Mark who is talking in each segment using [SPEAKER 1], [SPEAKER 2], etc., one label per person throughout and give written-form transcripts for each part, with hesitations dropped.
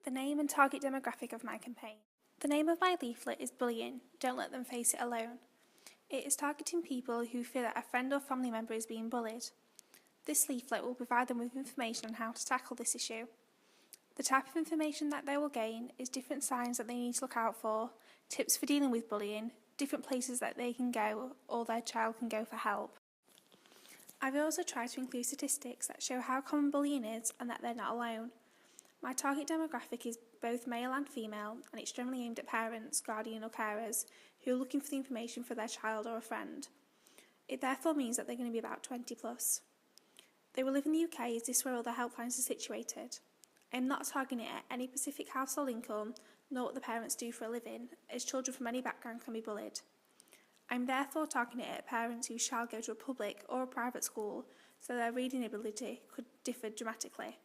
[SPEAKER 1] The name and target demographic of my campaign. The name of my leaflet is Bullying, Don't Let Them Face It Alone. It is targeting people who feel that a friend or family member is being bullied. This leaflet will provide them with information on how to tackle this issue. The type of information that they will gain is different signs that they need to look out for, tips for dealing with bullying, different places that they can go or their child can go for help. I've also tried to include statistics that show how common bullying is and that they're not alone. My target demographic is both male and female, and it's generally aimed at parents, guardian or carers who are looking for the information for their child or a friend. It therefore means that they're going to be about 20 plus. They will live in the UK as this is where all the helplines are situated. I am not targeting it at any specific household income, nor what the parents do for a living, as children from any background can be bullied. I am therefore targeting it at parents whose child go to a public or a private school, so their reading ability could differ dramatically.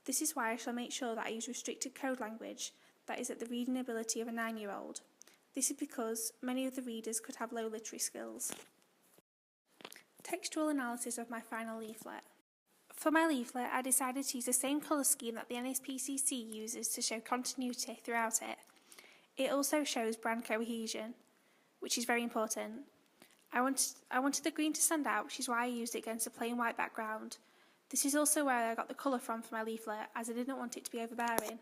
[SPEAKER 1] This is why I shall make sure that I use restricted code language that is at the reading ability of a 9-year-old. This is because many of the readers could have low literary skills. Textual analysis of my final leaflet. For my leaflet, I decided to use the same colour scheme that the NSPCC uses to show continuity throughout it. It also shows brand cohesion, which is very important. I wanted the green to stand out, which is why I used it against a plain white background. This is also where I got the colour from for my leaflet, as I didn't want it to be overbearing.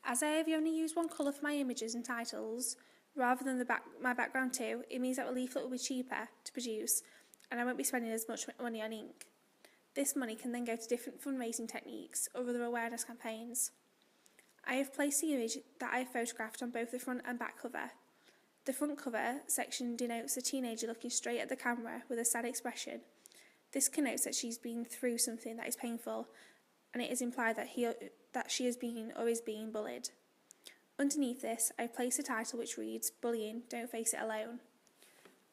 [SPEAKER 1] As I have only used one colour for my images and titles, rather than my background too, it means that the leaflet will be cheaper to produce, and I won't be spending as much money on ink. This money can then go to different fundraising techniques or other awareness campaigns. I have placed the image that I have photographed on both the front and back cover. The front cover section denotes a teenager looking straight at the camera with a sad expression. This connotes that she's been through something that is painful, and it is implied that she has been or is being bullied. Underneath this, I placed a title which reads, Bullying, Don't Face It Alone.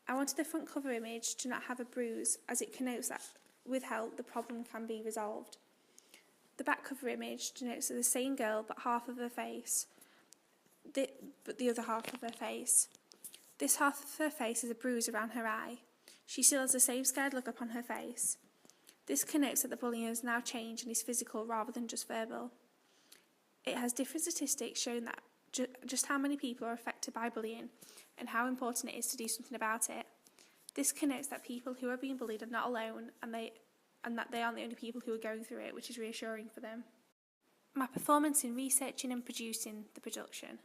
[SPEAKER 1] I wanted the front cover image to not have a bruise, as it connotes that with help the problem can be resolved. The back cover image denotes the same girl but half of her face, but the other half of her face. This half of her face is a bruise around her eye. She still has the same scared look upon her face. This connotes that the bullying has now changed and is physical rather than just verbal. It has different statistics showing that just how many people are affected by bullying and how important it is to do something about it. This connotes that people who are being bullied are not alone and that they aren't the only people who are going through it, which is reassuring for them. My performance in researching and producing the production.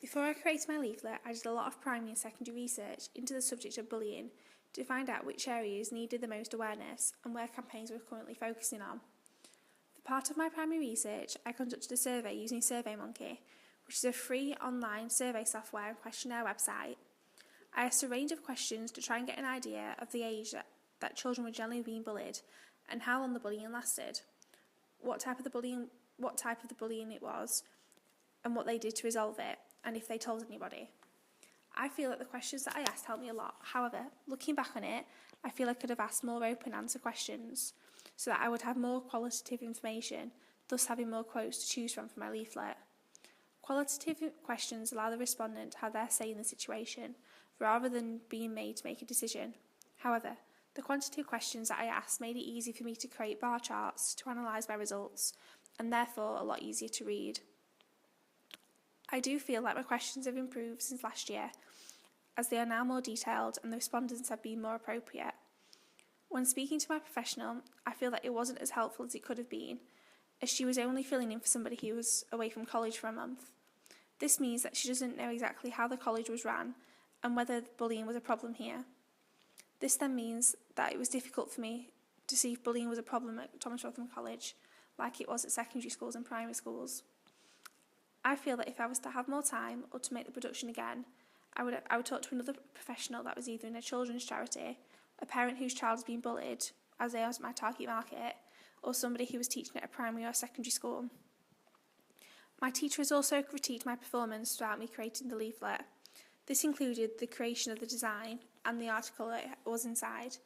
[SPEAKER 1] Before I created my leaflet, I did a lot of primary and secondary research into the subject of bullying to find out which areas needed the most awareness and where campaigns were currently focusing on. For part of my primary research, I conducted a survey using SurveyMonkey, which is a free online survey software and questionnaire website. I asked a range of questions to try and get an idea of the age that children were generally being bullied and how long the bullying lasted, what type of the bullying it was, and what they did to resolve it, and if they told anybody. I feel that the questions that I asked helped me a lot. However, looking back on it, I feel I could have asked more open answer questions so that I would have more qualitative information, thus having more quotes to choose from for my leaflet. Qualitative questions allow the respondent to have their say in the situation, rather than being made to make a decision. However, the quantitative questions that I asked made it easy for me to create bar charts to analyse my results, and therefore a lot easier to read. I do feel like my questions have improved since last year, as they are now more detailed and the respondents have been more appropriate. When speaking to my professional, I feel that it wasn't as helpful as it could have been, as she was only filling in for somebody who was away from college for a month. This means that she doesn't know exactly how the college was ran and whether bullying was a problem here. This then means that it was difficult for me to see if bullying was a problem at Thomas Rotherham College, like it was at secondary schools and primary schools. I feel that if I was to have more time or to make the production again, I would talk to another professional that was either in a children's charity, a parent whose child has been bullied, as they are my target market, or somebody who was teaching at a primary or secondary school. My teacher has also critiqued my performance throughout me creating the leaflet. This included the creation of the design and the article that was inside.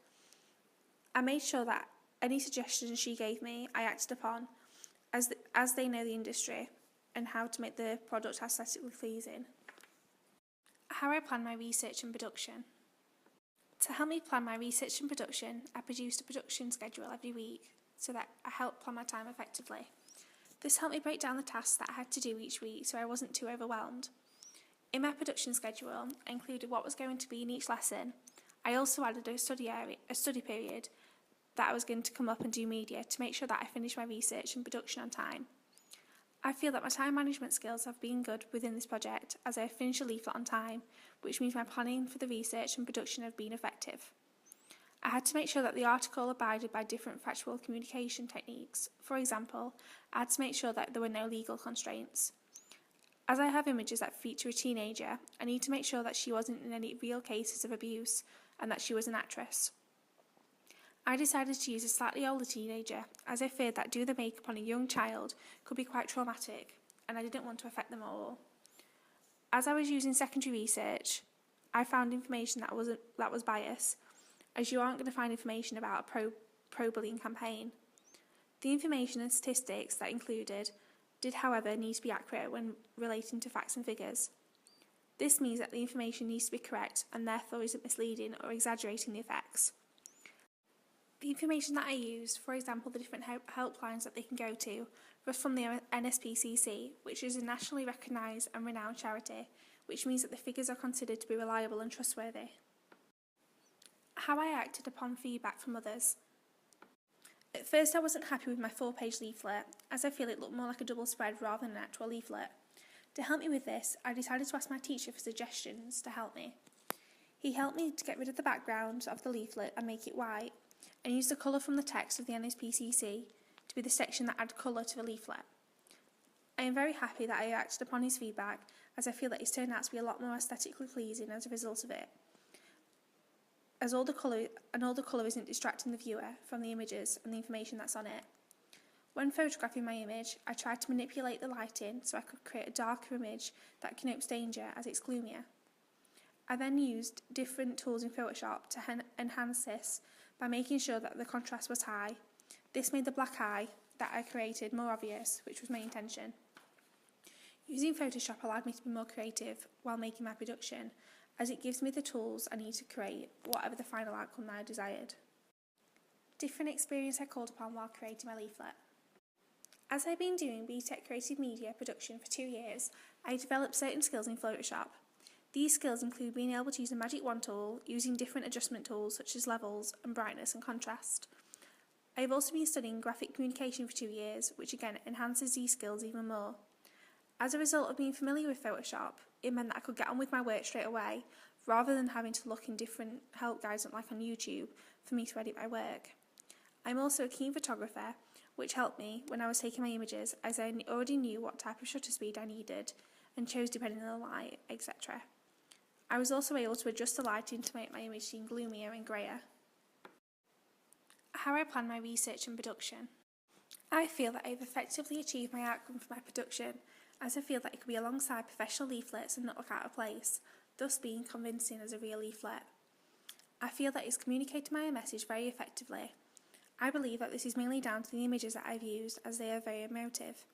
[SPEAKER 1] I made sure that any suggestions she gave me I acted upon, as they know the industry and how to make the product aesthetically pleasing. How I plan my research and production. To help me plan my research and production, I produced a production schedule every week so that I help plan my time effectively. This helped me break down the tasks that I had to do each week so I wasn't too overwhelmed. In my production schedule, I included what was going to be in each lesson. I also added a study period that I was going to come up and do media to make sure that I finished my research and production on time. I feel that my time management skills have been good within this project as I have finished the leaflet on time, which means my planning for the research and production have been effective. I had to make sure that the article abided by different factual communication techniques. For example, I had to make sure that there were no legal constraints. As I have images that feature a teenager, I need to make sure that she wasn't in any real cases of abuse and that she was an actress. I decided to use a slightly older teenager as I feared that doing the makeup on a young child could be quite traumatic and I didn't want to affect them at all. As I was using secondary research, I found information that was biased, as you aren't going to find information about a pro-bullying campaign. The information and statistics that included did, however, need to be accurate when relating to facts and figures. This means that the information needs to be correct and therefore isn't misleading or exaggerating the effects. The information that I used, for example the different helplines that they can go to, was from the NSPCC, which is a nationally recognised and renowned charity, which means that the figures are considered to be reliable and trustworthy. How I acted upon feedback from others. At first I wasn't happy with my 4-page leaflet, as I feel it looked more like a double spread rather than an actual leaflet. To help me with this, I decided to ask my teacher for suggestions to help me. He helped me to get rid of the background of the leaflet and make it white, and use the colour from the text of the NSPCC to be the section that add colour to the leaflet. I am very happy that I acted upon his feedback, as I feel that it's turned out to be a lot more aesthetically pleasing as a result of it, as all the colour isn't distracting the viewer from the images and the information that's on it. When photographing my image, I tried to manipulate the lighting so I could create a darker image that connotes danger as it's gloomier. I then used different tools in Photoshop to enhance this by making sure that the contrast was high. This made the black eye that I created more obvious, which was my intention. Using Photoshop allowed me to be more creative while making my production, as it gives me the tools I need to create whatever the final outcome that I desired. Different experience I called upon while creating my leaflet. As I've been doing BTEC Creative Media production for 2 years, I developed certain skills in Photoshop. These skills include being able to use the Magic Wand tool, using different adjustment tools such as levels and brightness and contrast. I have also been studying graphic communication for 2 years, which again enhances these skills even more. As a result of being familiar with Photoshop, it meant that I could get on with my work straight away, rather than having to look in different help guides like on YouTube for me to edit my work. I'm also a keen photographer, which helped me when I was taking my images, as I already knew what type of shutter speed I needed and chose depending on the light, etc. I was also able to adjust the lighting to make my image seem gloomier and greyer. How I plan my research and production. I feel that I have effectively achieved my outcome for my production, as I feel that it could be alongside professional leaflets and not look out of place, thus being convincing as a real leaflet. I feel that it's communicated my message very effectively. I believe that this is mainly down to the images that I've used, as they are very emotive.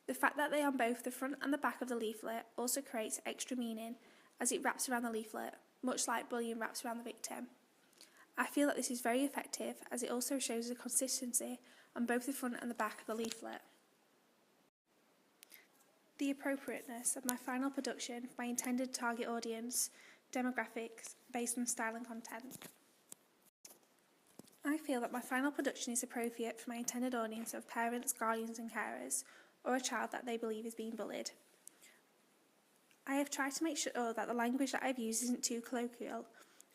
[SPEAKER 1] The fact that they are on both the front and the back of the leaflet also creates extra meaning, as it wraps around the leaflet, much like bullying wraps around the victim. I feel that this is very effective, as it also shows the consistency on both the front and the back of the leaflet. The appropriateness of my final production for my intended target audience demographics based on style and content. I feel that my final production is appropriate for my intended audience of parents, guardians and carers, or a child that they believe is being bullied. I have tried to make sure that the language that I've used isn't too colloquial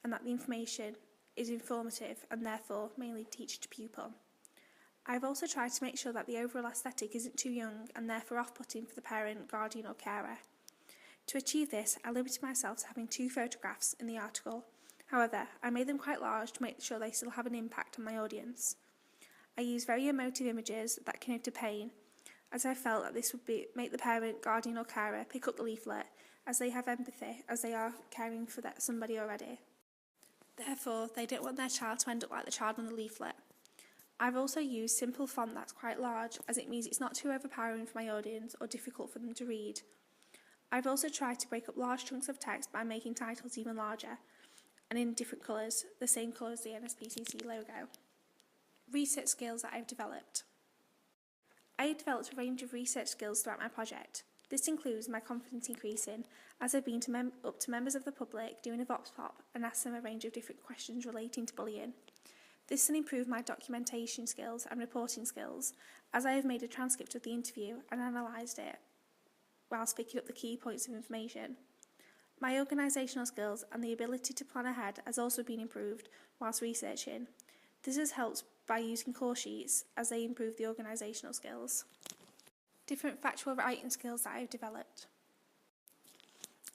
[SPEAKER 1] and that the information is informative and therefore mainly teacher to pupil. I've also tried to make sure that the overall aesthetic isn't too young and therefore off-putting for the parent, guardian or carer. To achieve this, I limited myself to having 2 photographs in the article. However, I made them quite large to make sure they still have an impact on my audience. I used very emotive images that connote to pain, as I felt that this would make the parent, guardian or carer pick up the leaflet, as they have empathy as they are caring for somebody already. Therefore, they don't want their child to end up like the child on the leaflet. I've also used simple font that's quite large, as it means it's not too overpowering for my audience or difficult for them to read. I've also tried to break up large chunks of text by making titles even larger, and in different colours, the same colour as the NSPCC logo. Research skills that I've developed. I have developed a range of research skills throughout my project. This includes my confidence increasing, as I've been up to members of the public doing a vox pop and asked them a range of different questions relating to bullying. This has improved my documentation skills and reporting skills, as I have made a transcript of the interview and analysed it whilst picking up the key points of information. My organisational skills and the ability to plan ahead has also been improved whilst researching. This has helped by using core sheets as they improve the organisational skills. Different factual writing skills that I have developed.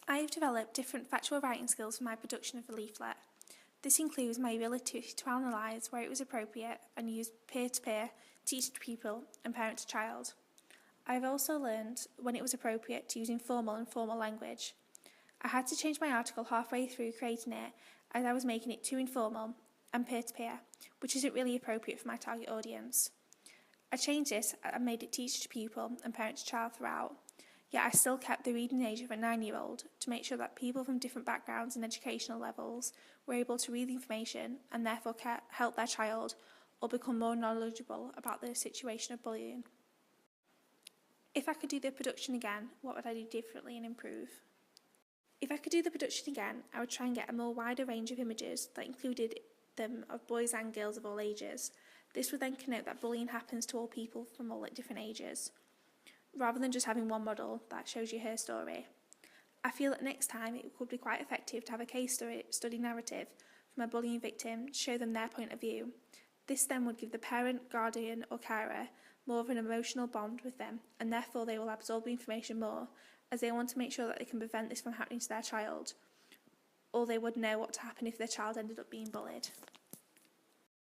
[SPEAKER 1] I have developed different factual writing skills for my production of a leaflet. This includes my ability to analyse where it was appropriate and use peer-to-peer, teacher-to-pupil and parent-to-child. I have also learned when it was appropriate to use informal and formal language. I had to change my article halfway through creating it as I was making it too informal and peer-to-peer, which isn't really appropriate for my target audience. I changed this and made it teacher-to-pupil and parent-to-child throughout, yet I still kept the reading age of a 9-year-old to make sure that people from different backgrounds and educational levels were able to read the information and therefore help their child or become more knowledgeable about the situation of bullying. If I could do the production again, what would I do differently and improve? If I could do the production again, I would try and get a more wider range of images that included them of boys and girls of all ages. This would then connote that bullying happens to all people from all different ages, rather than just having one model that shows you her story. I feel that next time it could be quite effective to have a case study narrative from a bullying victim to show them their point of view. This then would give the parent, guardian or carer more of an emotional bond with them, and therefore they will absorb the information more, as they want to make sure that they can prevent this from happening to their child, or they would know what to happen if their child ended up being bullied.